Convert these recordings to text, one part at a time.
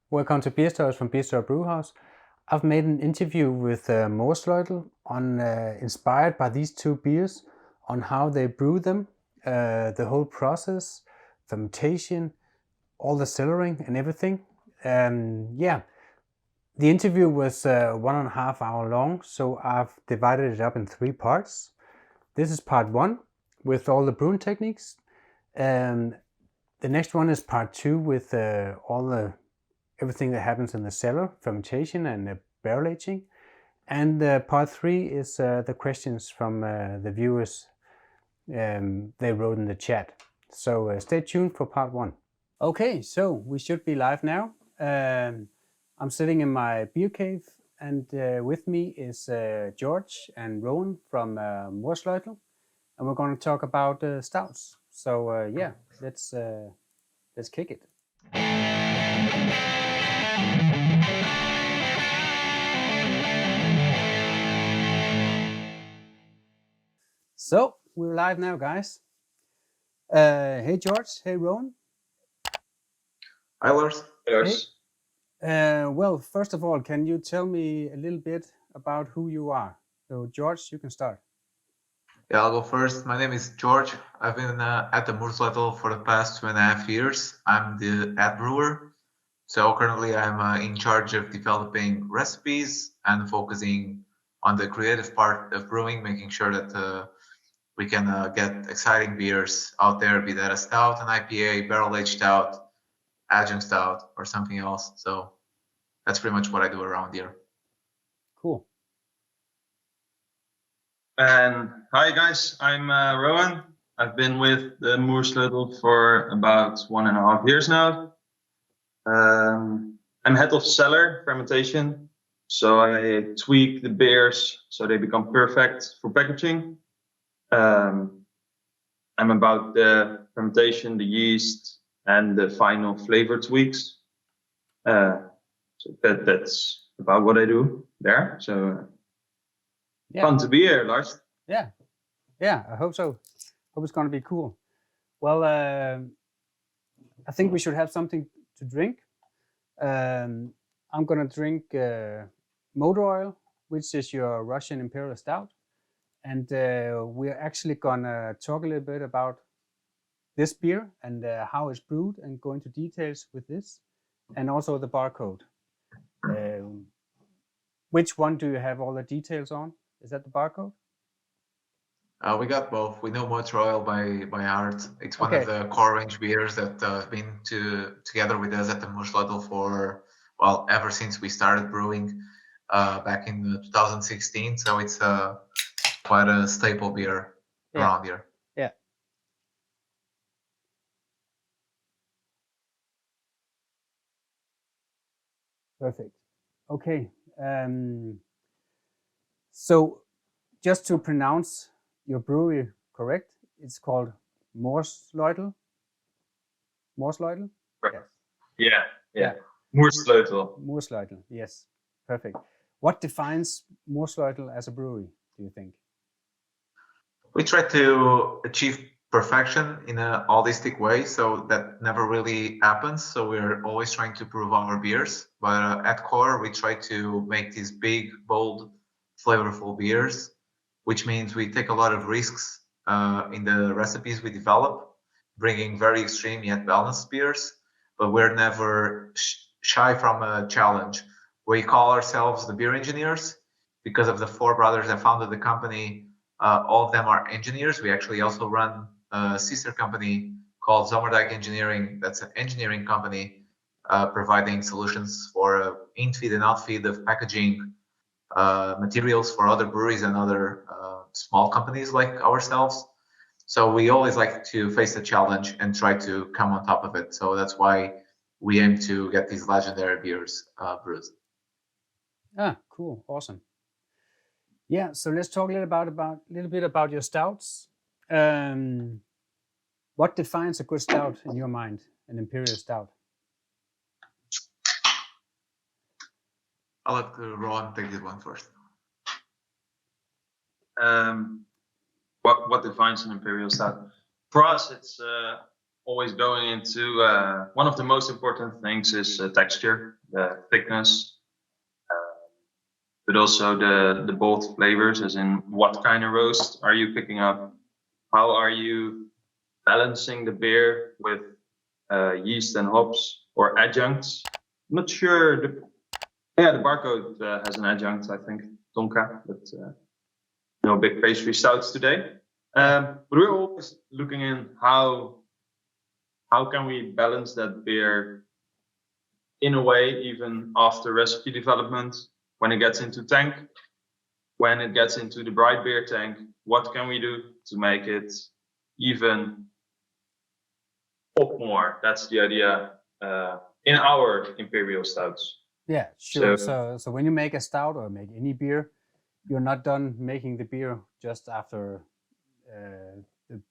Welcome to Beerstories from Beerstory Brewhouse. I've made an interview with Moersleutel on inspired by these two beers on how they brew them, the whole process, fermentation, all the cellaring and everything. The interview was 1.5 hours long, so I've divided it up in 3 parts. This is part 1 with all the brewing techniques. The next one is part 2 with everything that happens in the cellar, fermentation and barrel aging. And part 3 is the questions from the viewers they wrote in the chat. So stay tuned for part 1. Okay, so we should be live now. I'm sitting in my beer cave, and with me is Jorge and Rowan from Moersleutel, and we're going to talk about stouts. So let's kick it. So we're live now, guys. Hey Jorge, hey Rowan. Hi Lars. Hey. Well, first of all, can you tell me a little bit about who you are? So Jorge, you can start. Yeah, I'll go first. My name is Jorge. I've been at the Moersleutels for the past 2.5 years. I'm the head brewer. So currently I'm in charge of developing recipes and focusing on the creative part of brewing, making sure that we can get exciting beers out there, be that a stout, an IPA, barrel-aged stout, adjunct stout, or something else. So that's pretty much what I do around here. Cool. And hi guys, I'm Rowan. I've been with the Moersleutel for about 1.5 years now. I'm head of cellar fermentation, so I tweak the beers so they become perfect for packaging. I'm about the fermentation, the yeast, and the final flavor tweaks. So that's about what I do there. So fun to be here, Lars. Yeah, I hope so. Hope it's going to be cool. Well, I think we should have something to drink. I'm going to drink motor oil, which is your Russian imperial stout. And we're actually going to talk a little bit about this beer and how it's brewed and go into details with this, and also the barcode. Which one do you have all the details on? Is that the barcode? We got both. We know motor oil by heart. It's one of the core range beers that have been together with us at the Moersleutels for, well, ever since we started brewing back in 2016. So it's quite a staple beer around here. Yeah. Perfect. Okay. So just to pronounce your brewery correct, it's called Moersleutel. Moersleutel? Yes. Yeah. Moersleutel. Moersleutel, yes. Perfect. What defines Moersleutel as a brewery, do you think? We try to achieve perfection in a holistic way, so that never really happens. So we're always trying to prove our beers, but at core we try to make these big, bold, flavorful beers, which means we take a lot of risks in the recipes we develop, bringing very extreme yet balanced beers, but we're never shy from a challenge. We call ourselves the beer engineers because of the 4 brothers that founded the company. All of them are engineers. We actually also run a sister company called Zomerdag Engineering. That's an engineering company providing solutions for in-feed and out-feed of packaging materials for other breweries and other small companies like ourselves. So we always like to face the challenge and try to come on top of it. So that's why we aim to get these legendary beers brewed. Ah, cool, awesome. Yeah, so let's talk a little bit about your stouts. What defines a good stout in your mind, an imperial stout? I'll let Rowan take this one first. What defines an imperial stout? For us, it's always going into one of the most important things is texture. the thickness, but also the bold flavors, as in what kind of roast are you picking up? How are you balancing the beer with yeast and hops or adjuncts? I'm not sure. The barcode has an adjunct, I think, tonka, but no big pastry stouts today. But we're always looking in how can we balance that beer in a way, even after recipe development, when it gets into tank, when it gets into the bright beer tank, what can we do to make it even pop more? That's the idea in our imperial stouts. Yeah, sure. So when you make a stout or make any beer, you're not done making the beer just after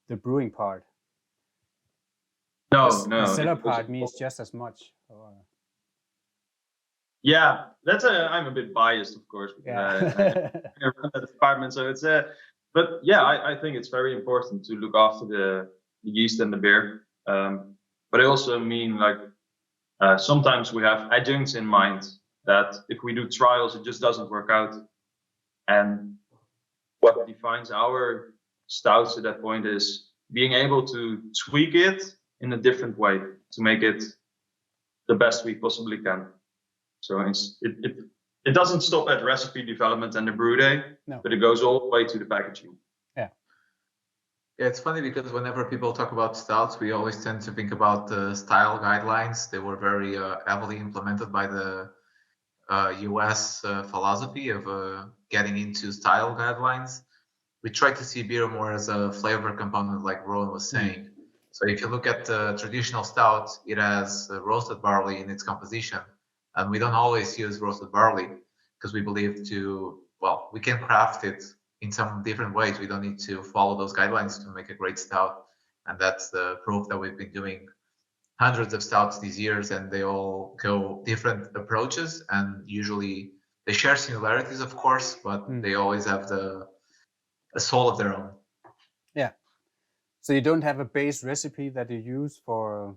the brewing part. No. The cellar part means just as much. Yeah, I'm a bit biased, of course, because I run that department. So it's but yeah, I think it's very important to look after the yeast and the beer. But I also mean, like, sometimes we have adjuncts in mind that if we do trials, it just doesn't work out. And what defines our stouts at that point is being able to tweak it in a different way to make it the best we possibly can. So it doesn't stop at recipe development and the brew day, but it goes all the way to the packaging. Yeah, it's funny because whenever people talk about stouts, we always tend to think about the style guidelines. They were very heavily implemented by the US philosophy of getting into style guidelines. We try to see beer more as a flavor component, like Rowan was saying. So if you look at the traditional stout, it has roasted barley in its composition. And we don't always use roasted barley because we believe we can craft it in some different ways. We don't need to follow those guidelines to make a great stout. And that's the proof that we've been doing hundreds of stouts these years, and they all go different approaches. And usually they share similarities, of course, but they always have a soul of their own. Yeah. So you don't have a base recipe that you use for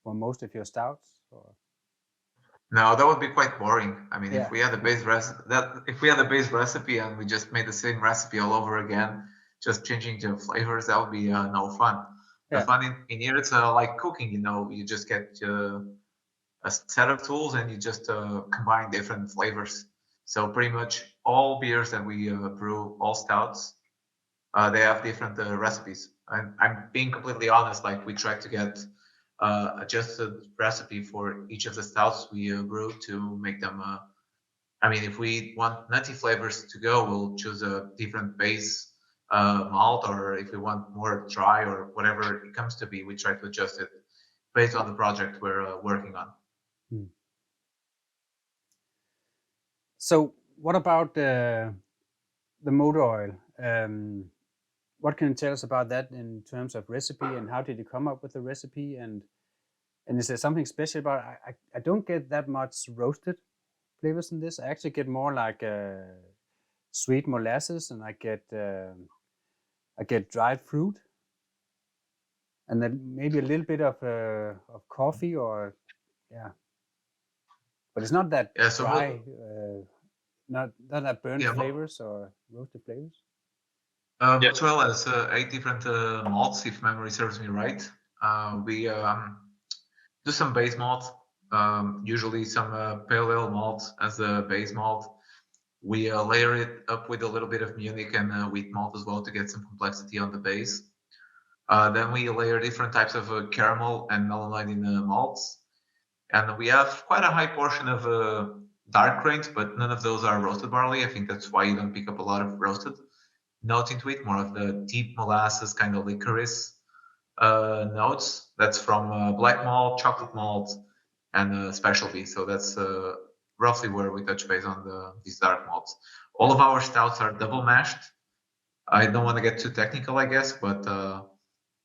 most of your stouts? Or? No, that would be quite boring. I mean, if we had a base recipe and we just made the same recipe all over again, just changing the flavors, that would be no fun. The fun in here, it's like cooking. You just get a set of tools and you just combine different flavors. So pretty much all beers that we brew, all stouts, they have different recipes. I'm being completely honest. Like, we try to get adjusted recipe for each of the stouts we brew to make them. If we want nutty flavors to go, we'll choose a different base malt, or if we want more dry or whatever it comes to be, we try to adjust it based on the project we're working on. So what about the motor oil? What can you tell us about that in terms of recipe, and how did you come up with the recipe? And is there something special about it? I don't get that much roasted flavors in this. I actually get more like sweet molasses, and I get dried fruit, and then maybe a little bit of coffee, or but it's not that dry. Not that burnt flavors or roasted flavors. Moersleutel has 8 different malts, if memory serves me right. We do some base malt, usually some pale ale malt as the base malt. We layer it up with a little bit of Munich and wheat malt as well to get some complexity on the base. Then we layer different types of caramel and melanoidin malts. And we have quite a high portion of dark grains, but none of those are roasted barley. I think that's why you don't pick up a lot of roasted notes into it, more of the deep molasses, kind of licorice notes. That's from black malt, chocolate malt, and specialty. So that's roughly where we touch base on these dark malts. All of our stouts are double mashed. I don't want to get too technical, I guess, but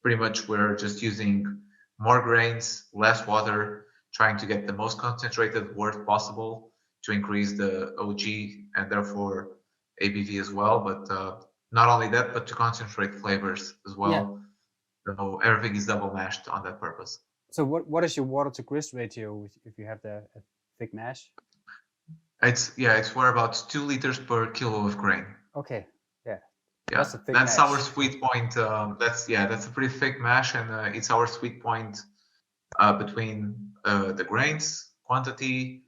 pretty much we're just using more grains, less water, trying to get the most concentrated wort possible to increase the OG and therefore ABV as well. But not only that, but to concentrate flavors as well. So everything is double mashed on that purpose. So what is your water to grist ratio if you have the thick mash? It's for about 2 liters per kilo of grain. Okay, yeah. Yeah, That's a thick that's mash. our sweet point. That's a pretty thick mash, and it's our sweet point between the grains quantity,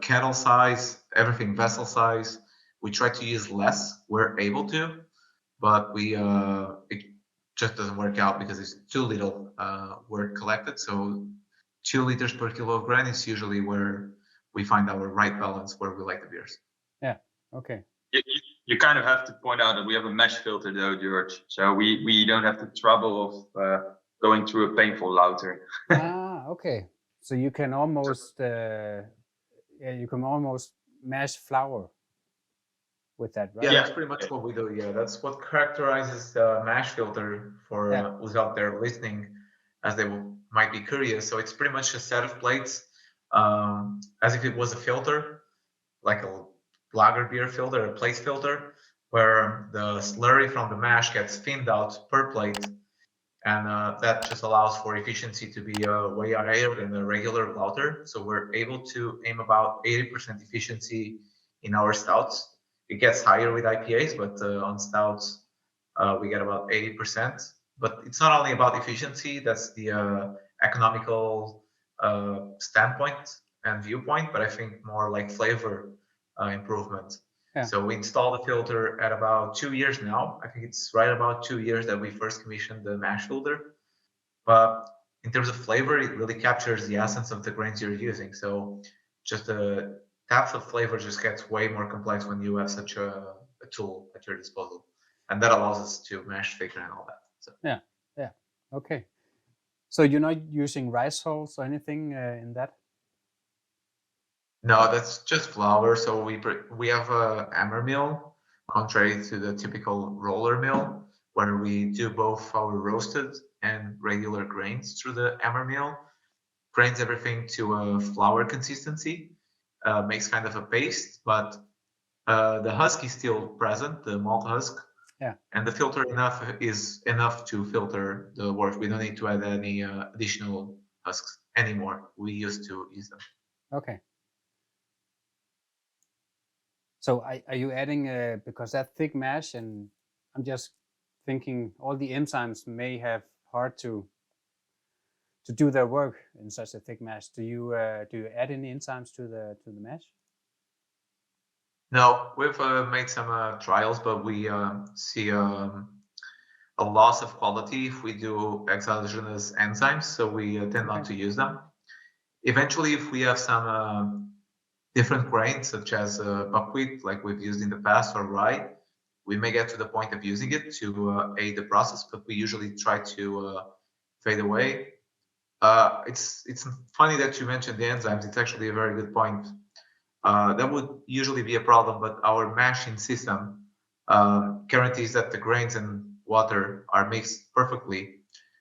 kettle size, everything, vessel size. We try to use less. We're able to, but it just doesn't work out because it's too little work collected. So 2 liters per kilo of grain is usually where we find our right balance, where we like the beers. Yeah. Okay. You kind of have to point out that we have a mesh filter though, George. So we don't have the trouble of going through a painful lauter. Okay. So you can almost mash flour with that, right? Yeah, that's pretty much what we do. Yeah, that's what characterizes the mash filter for who's out there listening, as they might be curious. So it's pretty much a set of plates, as if it was a filter, like a lager beer filter, a plate filter, where the slurry from the mash gets thinned out per plate, and that just allows for efficiency to be way higher than a regular lauter. So we're able to aim about 80% efficiency in our stouts. It gets higher with IPAs, but on stouts we get about 80%. But it's not only about efficiency, that's the economical standpoint and viewpoint, but I think more like flavor improvement. Yeah. So we installed the filter at about 2 years now. I think it's right about 2 years that we first commissioned the mash filter. But in terms of flavor, it really captures the essence of the grains you're using. So just the depth of flavor just gets way more complex when you have such a tool at your disposal. And that allows us to mash thicker and all that. So. Yeah. Okay. So you're not using rice hulls or anything in that? No, that's just flour. So we have a hammer mill, contrary to the typical roller mill, where we do both our roasted and regular grains through the hammer mill. Grains everything to a flour consistency, makes kind of a paste, but the husk is still present, the malt husk. Yeah. And the filter is enough to filter the wort. We don't need to add any additional husks anymore. We used to use them. Okay. So are you adding, because that thick mash, and I'm just thinking all the enzymes may have hard to do their work in such a thick mash. Do you add any enzymes to the mash? No, we've made some trials, but we see a loss of quality if we do exogenous enzymes, so we tend not to use them. Eventually, if we have some different grains, such as buckwheat, like we've used in the past, or rye, we may get to the point of using it to aid the process, but we usually try to fade away. It's funny that you mentioned the enzymes. It's actually a very good point. That would usually be a problem, but our mashing system guarantees that the grains and water are mixed perfectly.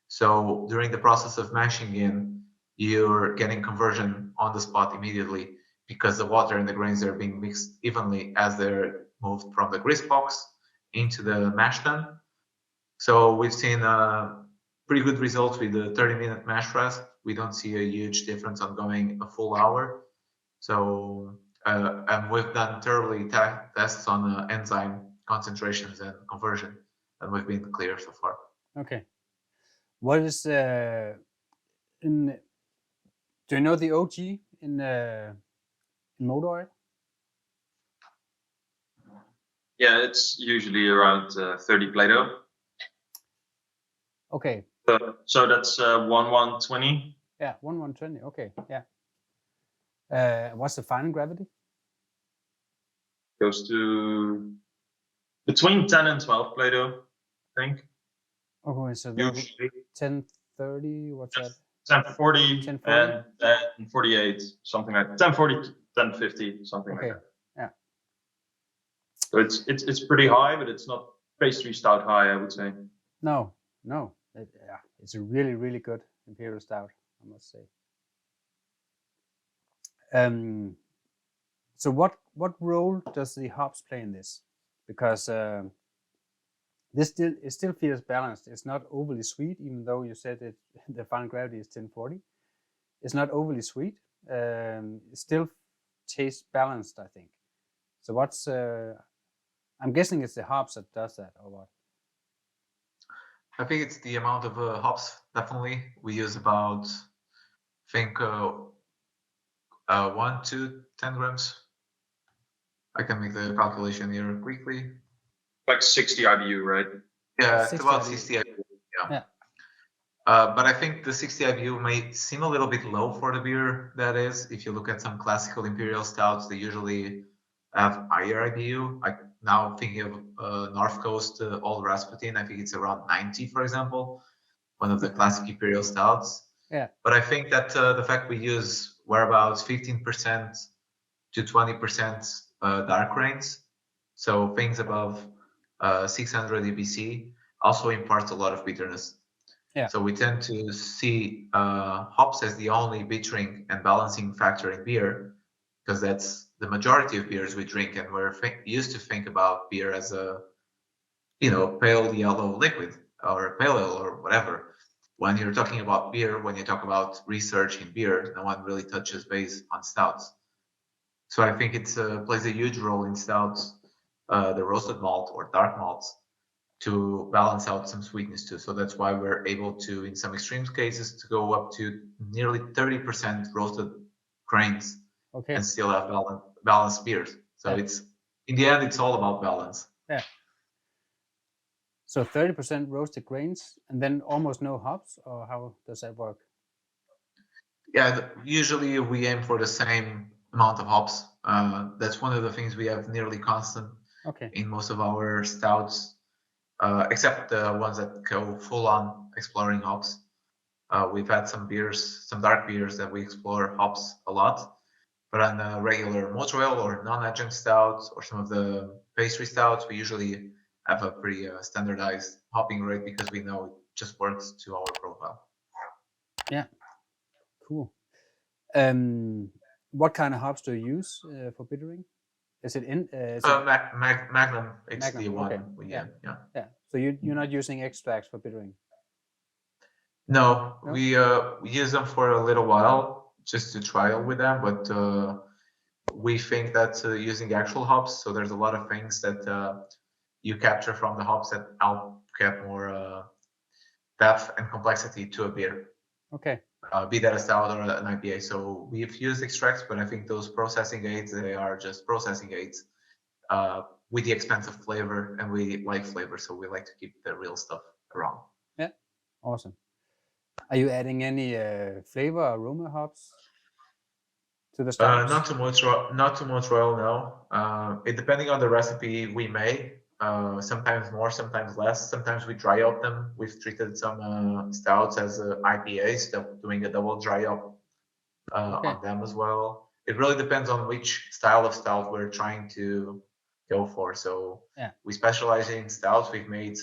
So during the process of mashing in, you're getting conversion on the spot immediately, because the water and the grains are being mixed evenly as they're moved from the grist box into the mash tun. So we've seen pretty good results with the 30-minute mash rest. We don't see a huge difference on going a full hour. So and we've done thoroughly tests on enzyme concentrations and conversion, and we've been clear so far. Okay. What is in? Do you know the OG in motor oil? Yeah, it's usually around 30 Plato. Okay. So that's 120. Yeah, 120. Okay, yeah. What's the final gravity? Goes to between 10 and 12 Plato, I think. Okay, so Usually 1030. What's that? 1040 1040? and 48, something like 1040, 1050, something like that. Yeah. So it's pretty high, but it's not pastry stout high, I would say. No. It's a really, really good imperial stout, I must say. So what role does the hops play in this? Because it still feels balanced. It's not overly sweet, even though you said the final gravity is 1040. It's not overly sweet. it still tastes balanced, I think. So what's I'm guessing it's the hops that does that, or what? I think it's the amount of hops. Definitely, we use about, I think, 1 to 10 grams. I can make the calculation here quickly. Like 60 IBU, right? Yeah, it's 60 about IBU. 60 IBU. Yeah. Yeah. But I think the 60 IBU may seem a little bit low for the beer. That is, if you look at some classical imperial stouts, they usually have higher IBU. Like now thinking of North Coast Old Rasputin, I think it's around 90, for example, one of the classic imperial stouts. Yeah. But I think that the fact we use whereabouts 15% to 20% dark grains, so things above 600 EBC, also imparts a lot of bitterness. Yeah. So we tend to see hops as the only bittering and balancing factor in beer, because that's the majority of beers we drink, and we're used to think about beer as a, pale yellow liquid or pale ale or whatever. When you're talking about beer, when you talk about research in beer, no one really touches base on stouts. So I think it plays a huge role in stouts, the roasted malt or dark malts, to balance out some sweetness too. So that's why we're able to, in some extreme cases, to go up to nearly 30% roasted grains and still have balanced beers. So it's, in the end, it's all about balance. Yeah. So 30% roasted grains and then almost no hops, or how does that work? Yeah, usually we aim for the same amount of hops. That's one of the things we have nearly constant in most of our stouts. Except the ones that go full on exploring hops. We've had some beers, some dark beers that we explore hops a lot, but on a regular malt ale or non-adjunct stouts or some of the pastry stouts, we usually have a pretty standardized hopping rate because we know it just works to our profile. Yeah, cool. What kind of hops do you use for bittering? Is it Magnum? It's Magnum, the one okay. we Yeah. yeah. Yeah. So you're not using extracts for bittering? No, we use them for a little while just to trial with them, but we think that using actual hops, so there's a lot of things that you capture from the hops that help get more depth and complexity to a beer. Okay. Be that a stout or an IPA. So we've used extracts, but I think those processing aids, they are just processing aids with the expense of flavor, and we like flavor, so we like to keep the real stuff around. Yeah, awesome. Are you adding any flavor aroma hops to the stouts? Not too much oil, no. It depending on the recipe we may. Sometimes more, sometimes less. Sometimes we dry up them. We've treated some stouts as IPAs, doing a double dry up on them as well. It really depends on which style of stout we're trying to go for. So we specialize in stouts. We've made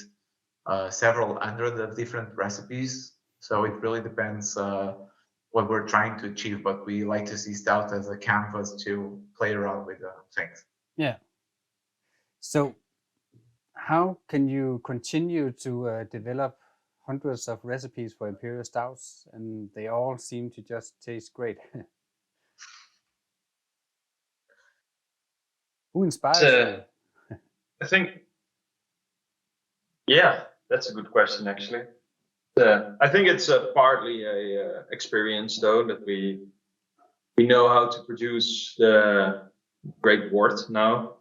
several hundred of different recipes. So it really depends what we're trying to achieve, but we like to see stout as a canvas to play around with things. Yeah. So how can you continue to develop hundreds of recipes for imperial stouts, and they all seem to just taste great? Who inspires you? I think, that's a good question, actually. I think it's partly a experience, though, that we know how to produce the great wort now.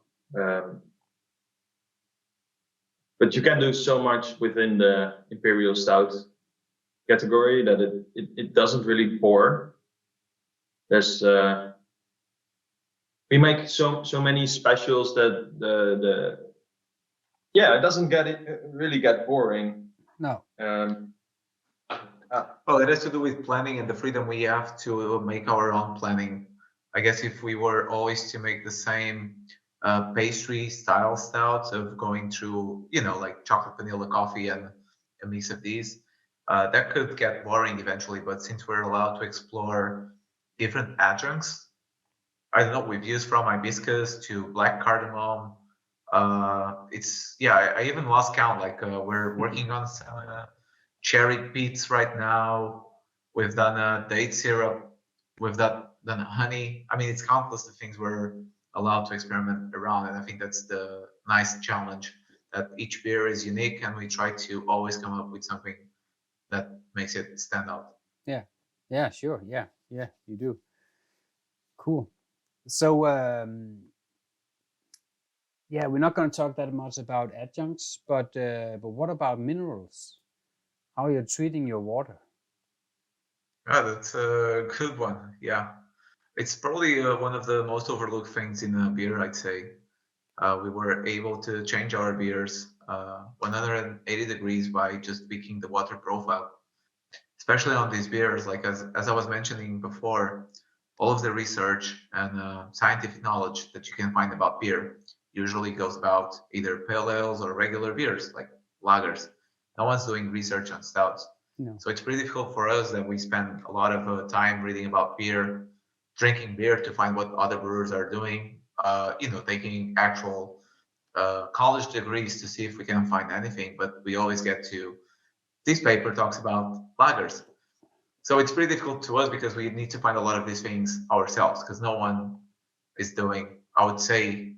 But you can do so much within the imperial stout category that it doesn't really pour. There's we make so many specials that it doesn't really get boring. No. Well, it has to do with planning and the freedom we have to make our own planning. I guess if we were always to make the same pastry style stouts of going through, like chocolate vanilla coffee and a mix of these, that could get boring eventually. But since we're allowed to explore different adjuncts, I don't know, we've used from hibiscus to black cardamom. I even lost count. Like we're working on some cherry peats right now. We've done a date syrup. We've done than honey. I mean, it's countless the things we're allowed to experiment around, and I think that's the nice challenge, that each beer is unique, and we try to always come up with something that makes it stand out. Yeah, sure. Yeah, you do. Cool. So, yeah, we're not going to talk that much about adjuncts, but what about minerals? How are you treating your water? Yeah, that's a good one. Yeah, it's probably one of the most overlooked things in a beer, I'd say. We were able to change our beers 180 degrees by just tweaking the water profile, especially on these beers. Like as I was mentioning before, all of the research and scientific knowledge that you can find about beer usually goes about either pale ales or regular beers like lagers. No one's doing research on stouts. No. So it's pretty difficult for us that we spend a lot of time reading about beer, drinking beer to find what other brewers are doing, taking actual college degrees to see if we can find anything. But we always get to, this paper talks about lagers. So it's pretty difficult to us because we need to find a lot of these things ourselves because no one is doing, I would say,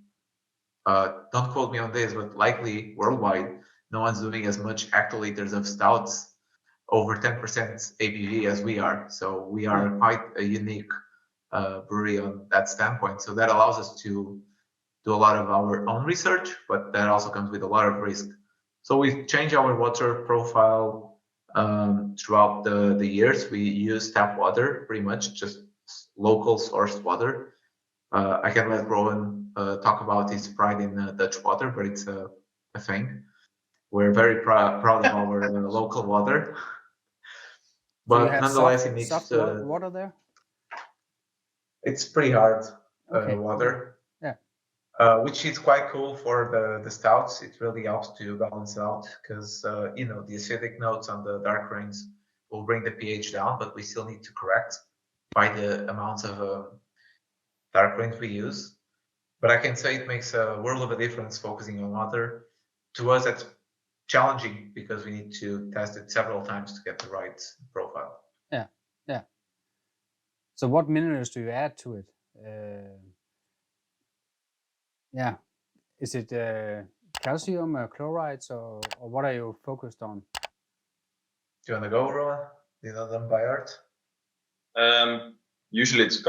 don't quote me on this, but likely worldwide, no one's doing as much hectoliters of stouts over 10% ABV as we are. So we are quite a unique brewery on that standpoint. So that allows us to do a lot of our own research, but that also comes with a lot of risk. So we've changed our water profile throughout the years. We use tap water, pretty much just local sourced water. I can let Rowan talk about his pride in Dutch water, but it's a thing. We're very proud of our local water. So you But have nonetheless, it needs soft to. water there? It's pretty hard Okay. water. Yeah. Which is quite cool for the stouts. It really helps to balance out because the acidic notes on the dark grains will bring the pH down, but we still need to correct by the amounts of dark grains we use. But I can say it makes a world of a difference focusing on water. To us, that's challenging because we need to test it several times to get the right profile. Yeah. So what minerals do you add to it? Yeah. Is it calcium, chlorides, or what are you focused on? Do you want to go, Rowan? Do you know them by heart? Usually it's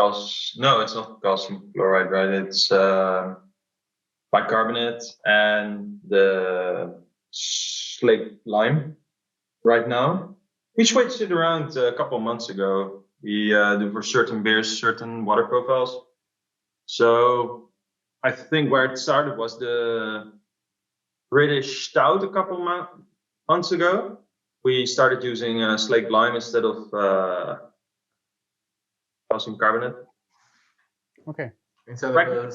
no, it's not calcium chloride, right? It's bicarbonate and the slate lime right now. We switched it around a couple of months ago. We do for certain beers, certain water profiles. So I think where it started was the British stout a couple months ago. We started using slate lime instead of calcium carbonate. Okay. Instead of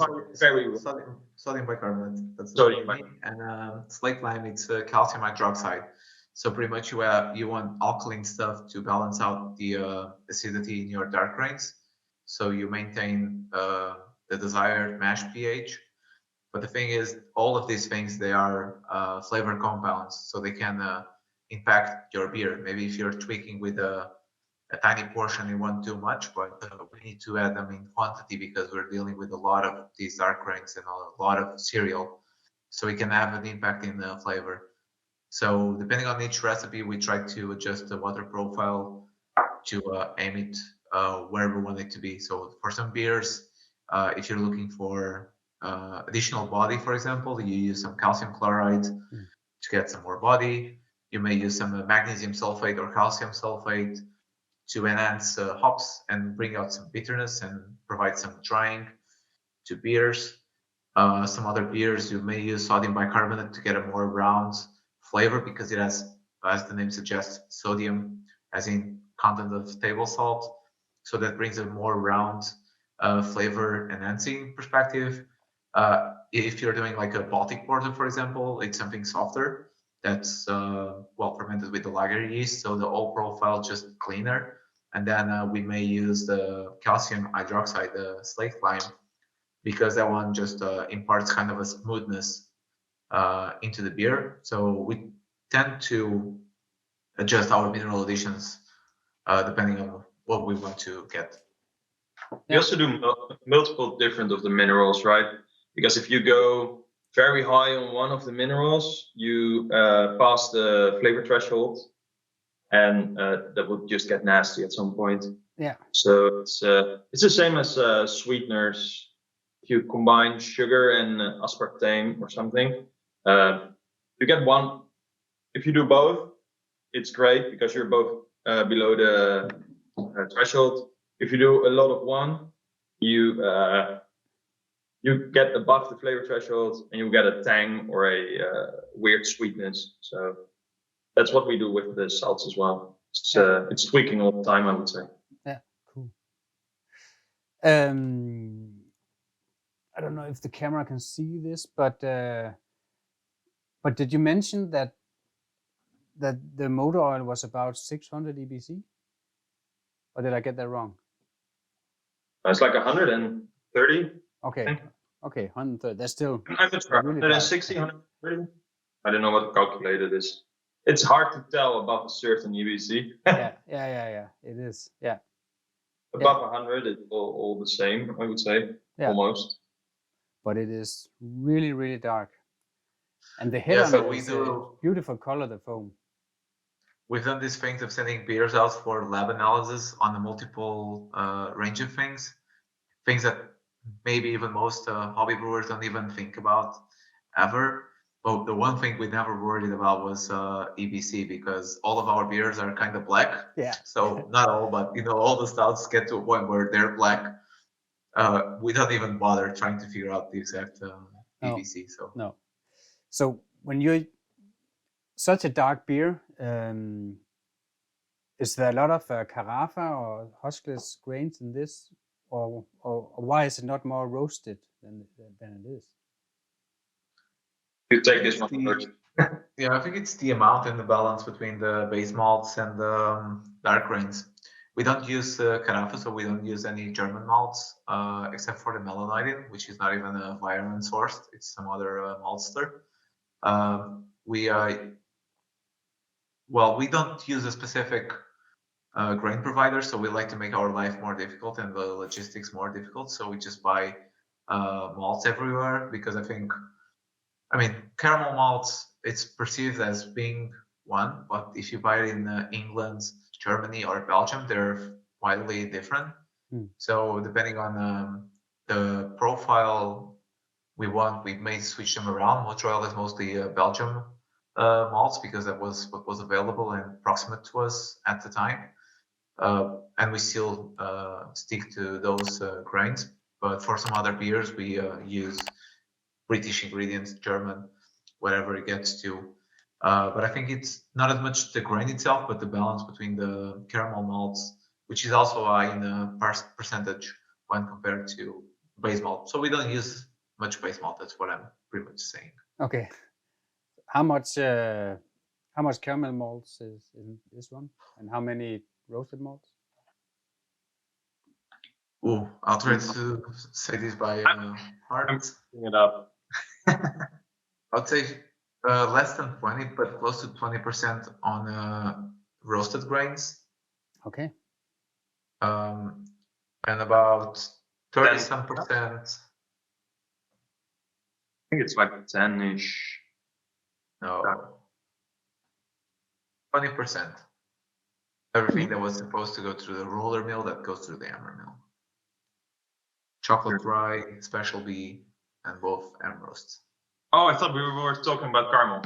sodium bicarbonate, that's the sodium bicarbonate. And slate lime, it's calcium hydroxide. So pretty much you want alkaline stuff to balance out the acidity in your dark grains, so you maintain the desired mash pH. But the thing is, all of these things, they are flavor compounds, so they can impact your beer. Maybe if you're tweaking with a tiny portion, you want too much, but we need to add them in quantity because we're dealing with a lot of these dark grains and a lot of cereal, so it can have an impact in the flavor. So depending on each recipe, we try to adjust the water profile to aim it where we want it to be. So for some beers, if you're looking for additional body, for example, you use some calcium chloride to get some more body. You may use some magnesium sulfate or calcium sulfate to enhance hops and bring out some bitterness and provide some drying to beers. Some other beers, you may use sodium bicarbonate to get a more round flavor because it has, as the name suggests, sodium as in content of table salt. So that brings a more round flavor enhancing perspective. If you're doing like a Baltic porter, for example, it's something softer that's well fermented with the lager yeast, so the whole profile just cleaner. And then we may use the calcium hydroxide, the slate lime, because that one just imparts kind of a smoothness into the beer. So we tend to adjust our mineral additions depending on what we want to get. We also do multiple different of the minerals, right? Because if you go very high on one of the minerals, you pass the flavor threshold, and that would just get nasty at some point. Yeah. So it's the same as sweeteners. If you combine sugar and aspartame or something, you get one. If you do both, it's great because you're both below the threshold. If you do a lot of one, you get above the flavor threshold and you get a tang or a weird sweetness. So that's what we do with the salts as well. It's tweaking all the time, I would say. Yeah, cool. I don't know if the camera can see this, but did you mention that the motor oil was about 600 EBC? Or did I get that wrong? It's like 130. Okay, okay, 130. That's still I'm not sure. really 160, 130. I don't know what the calculator is. It's hard to tell above a certain EBC. yeah. It is. Yeah. Above 100, it's all the same, I would say, almost. But it is really, really dark. And the head on it is a beautiful color, the foam. We've done this thing of sending beers out for lab analysis on a multiple range of things that maybe even most hobby brewers don't even think about ever. But the one thing we never worried about was EBC, because all of our beers are kind of black. Yeah. So not all, but all the stouts get to a point where they're black. We don't even bother trying to figure out the exact EBC. No. So when you're such a dark beer, is there a lot of carafa or huskless grains in this, or why is it not more roasted than it is? You take this one first. Yeah, I think it's the amount and the balance between the base malts and the dark grains. We don't use carafa, so we don't use any German malts, except for the melanoidin, which is not even environment sourced. It's some other maltster. We don't use a specific grain provider, so we like to make our life more difficult and the logistics more difficult. So we just buy malts everywhere, because caramel malts, it's perceived as being one, but if you buy it in England, Germany, or Belgium, they're widely different. So depending on the profile we want, we may switch them around. Moersleutel is mostly Belgium malts, because that was what was available and proximate to us at the time. And we still stick to those grains. But for some other beers, we use British ingredients, German, whatever it gets to. But I think it's not as much the grain itself, but the balance between the caramel malts, which is also high in percentage when compared to base malt. So we don't use much base malt. That's what I'm pretty much saying. Okay. How much caramel malts is in this one, and how many roasted malts? Ooh, I'll try to say this by heart. I'm picking it up. I'd say less than 20, but close to 20% on roasted grains. Okay. And about 30-some percent. I think it's like 10-ish. No. 20%. Everything that was supposed to go through the roller mill, that goes through the hammer mill. Chocolate rye, special bee, and both M roasts. Oh, I thought we were talking about caramel.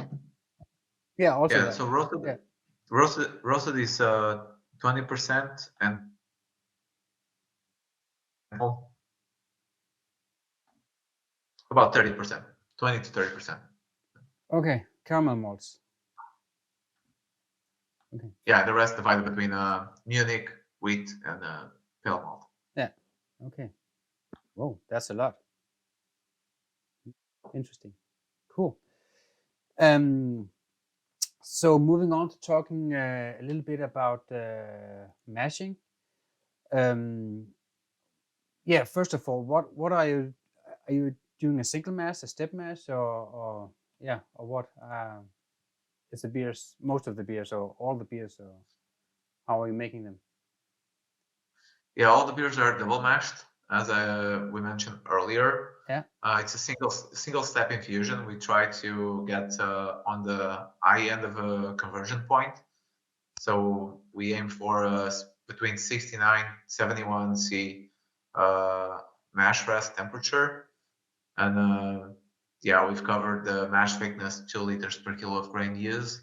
Yeah, also. Yeah, so roasted is 20% and about 30%, 20 to 30%. Okay, caramel malts. Okay. Yeah, the rest divided between Munich, wheat, and pale malt. Yeah. Okay. Whoa, that's a lot. Interesting. Cool. So moving on to talking a little bit about mashing. Yeah, first of all, what are you doing, a single mash, a step mash, or what? Is the beers, most of the beers, or all the beers, or how are you making them? Yeah, all the beers are double mashed, as we mentioned earlier. Yeah. It's a single step infusion. We try to get on the high end of a conversion point. So we aim for between 69, 71 C mash rest temperature. And yeah, we've covered the mash thickness, 2 liters per kilo of grain used,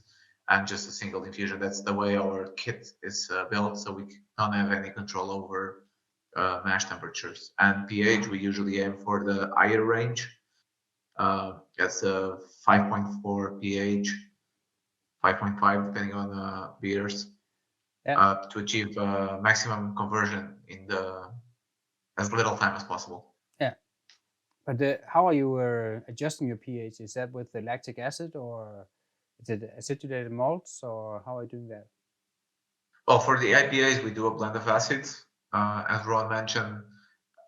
and just a single infusion. That's the way our kit is built, so we don't have any control over mash temperatures. And pH, we usually aim for the higher range. That's a 5.4 pH, 5.5 depending on beers, to achieve maximum conversion in as little time as possible. Yeah. But how are you adjusting your pH? Is that with the lactic acid, or is it acidulated malts, or how are you doing that? Well, for the IPAs, we do a blend of acids. As Rowan mentioned,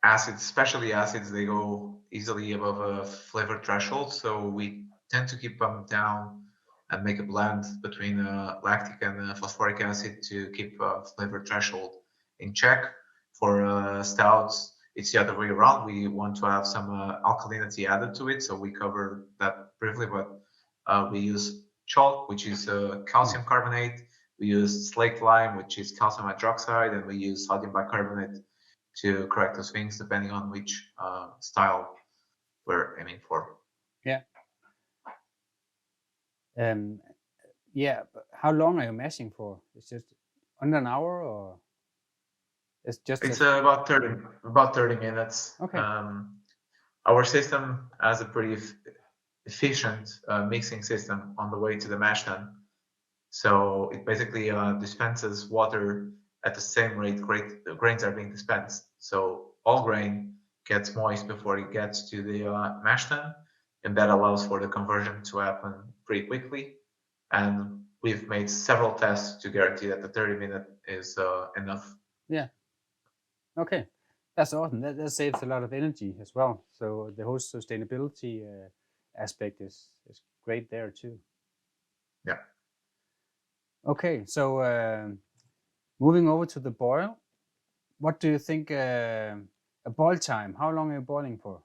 acids, especially acids, they go easily above a flavor threshold. So we tend to keep them down and make a blend between lactic and phosphoric acid to keep flavor threshold in check. For stouts, it's the other way around. We want to have some alkalinity added to it, so we cover that briefly. But we use chalk, which is calcium carbonate. We use slaked lime, which is calcium hydroxide, and we use sodium bicarbonate to correct those things depending on which style we're aiming for. Yeah. Yeah. But how long are you mashing for? It's just under an hour, or it's just? It's about 30 minutes. Okay. Our system has a pretty efficient mixing system on the way to the mash tun. So it basically dispenses water at the same rate the grains are being dispensed. So all grain gets moist before it gets to the mash tun, and that allows for the conversion to happen pretty quickly. And we've made several tests to guarantee that the 30-minute is enough. Yeah. Okay, that's awesome. That saves a lot of energy as well. So the whole sustainability aspect is great there too. Yeah. Okay, so moving over to the boil, what do you think a boil time? How long are you boiling for?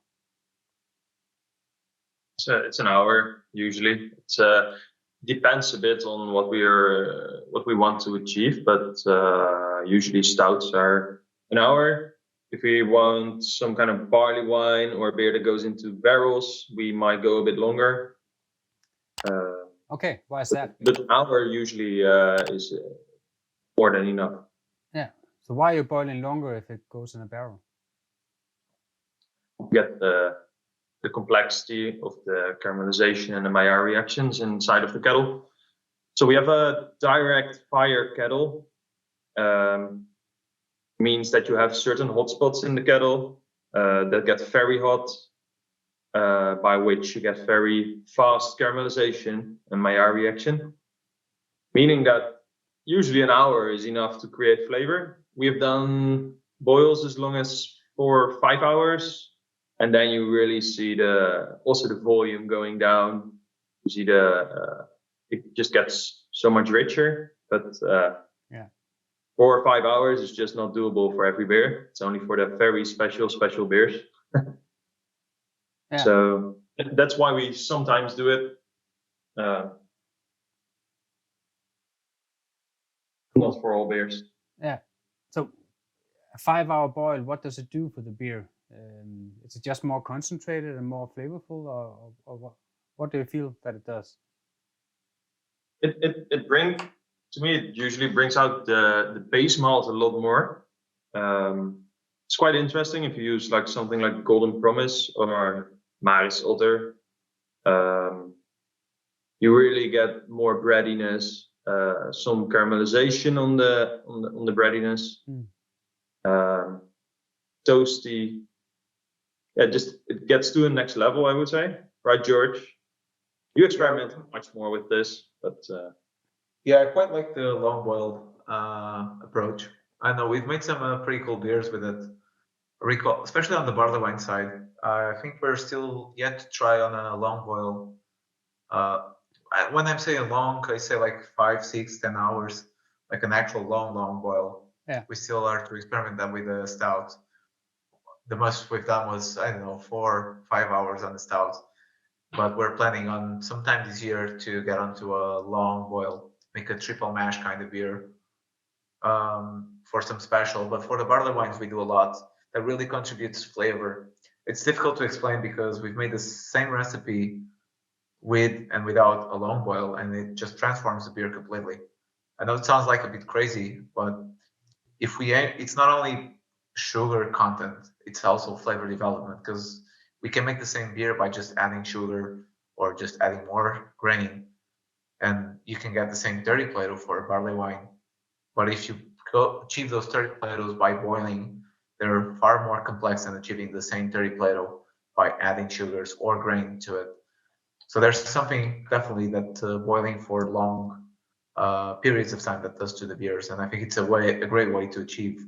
It's an hour usually. It depends a bit on what we want to achieve, but usually stouts are an hour. If we want some kind of barley wine or beer that goes into barrels, we might go a bit longer. Okay, why is that? But an hour usually is more than enough. Yeah. So why are you boiling longer if it goes in a barrel? You get the complexity of the caramelization and the Maillard reactions inside of the kettle. So we have a direct fire kettle. Means that you have certain hotspots in the kettle that get very hot, by which you get very fast caramelization and Maillard reaction, meaning that usually an hour is enough to create flavor. We have done boils as long as 4 or 5 hours, and then you really see also the volume going down. You see it just gets so much richer, but yeah. 4 or 5 hours is just not doable for every beer. It's only for the very special beers. Yeah. So that's why we sometimes do it. Not for all beers. Yeah. So a 5-hour boil, what does it do for the beer? Is it just more concentrated and more flavorful, or what do you feel that it does? It brings, to me, it usually brings out the base malt a lot more. It's quite interesting if you use like something like Golden Promise or Maris Otter. You really get more breadiness, some caramelization on the breadiness, toasty. Yeah, just it gets to the next level, I would say. Right, George? You experiment much more with this, but yeah, I quite like the long boil approach. I know we've made some pretty cool beers with it. Recall, especially on the barley wine side. I think we're still yet to try on a long boil. When I'm saying long, I say like 5, 6, 10 hours, like an actual long boil. Yeah. We still are to experiment that with the stout. The most we've done was, I don't know, 4 5 hours on the stout. But we're planning on sometime this year to get onto a long boil, make a triple mash kind of beer for some special. But for the barley wines, we do a lot that really contributes flavor. It's difficult to explain because we've made the same recipe with and without a long boil, and it just transforms the beer completely. I know it sounds like a bit crazy, but if we aim, it's not only sugar content, it's also flavor development because we can make the same beer by just adding sugar or just adding more grain, and you can get the same 30 Plato for a barley wine. But if you achieve those 30 Platos by boiling, they're far more complex than achieving the same 30 Plato by adding sugars or grain to it. So there's something definitely that boiling for long periods of time that does to the beers, and I think it's a great way to achieve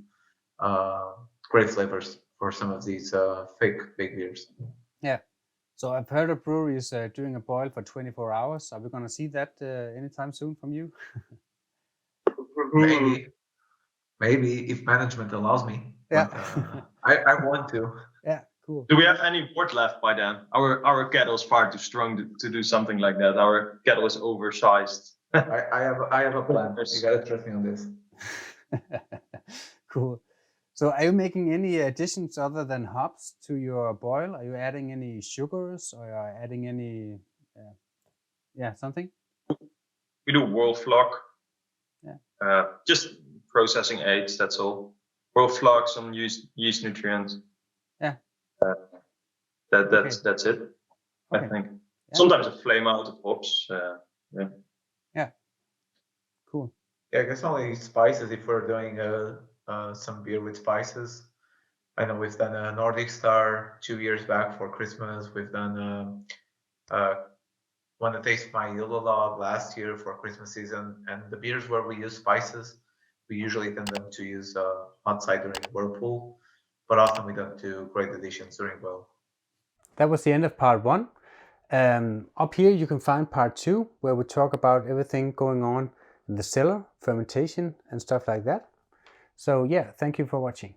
great flavors for some of these thick big beers. Yeah. So I've heard of breweries doing a boil for 24 hours. Are we going to see that anytime soon from you? Maybe if management allows me. Yeah. But, I want to. Yeah, cool. Do we have any wort left by then? Our kettle is far too strong to do something like that. Our kettle is oversized. I have a plan. You gotta trust me on this. Cool. So are you making any additions other than hops to your boil? Are you adding any sugars or are you adding any, something? We do world flock. Yeah. Just processing aids, that's all. World flock, some yeast nutrients. Yeah. That's it. Okay. I think. Yeah. Sometimes a flame out of hops. Yeah. Yeah. Cool. Yeah, I guess only spices if we're doing some beer with spices. I know we've done a Nordic Star 2 years back for Christmas. We've done one that tastes my yellow log last year for Christmas season. And the beers where we use spices, we usually tend them to use hot cider in Whirlpool, but often we don't do great additions during boil. That was the end of part 1. Up here you can find part 2 where we talk about everything going on in the cellar, fermentation and stuff like that. So yeah, thank you for watching.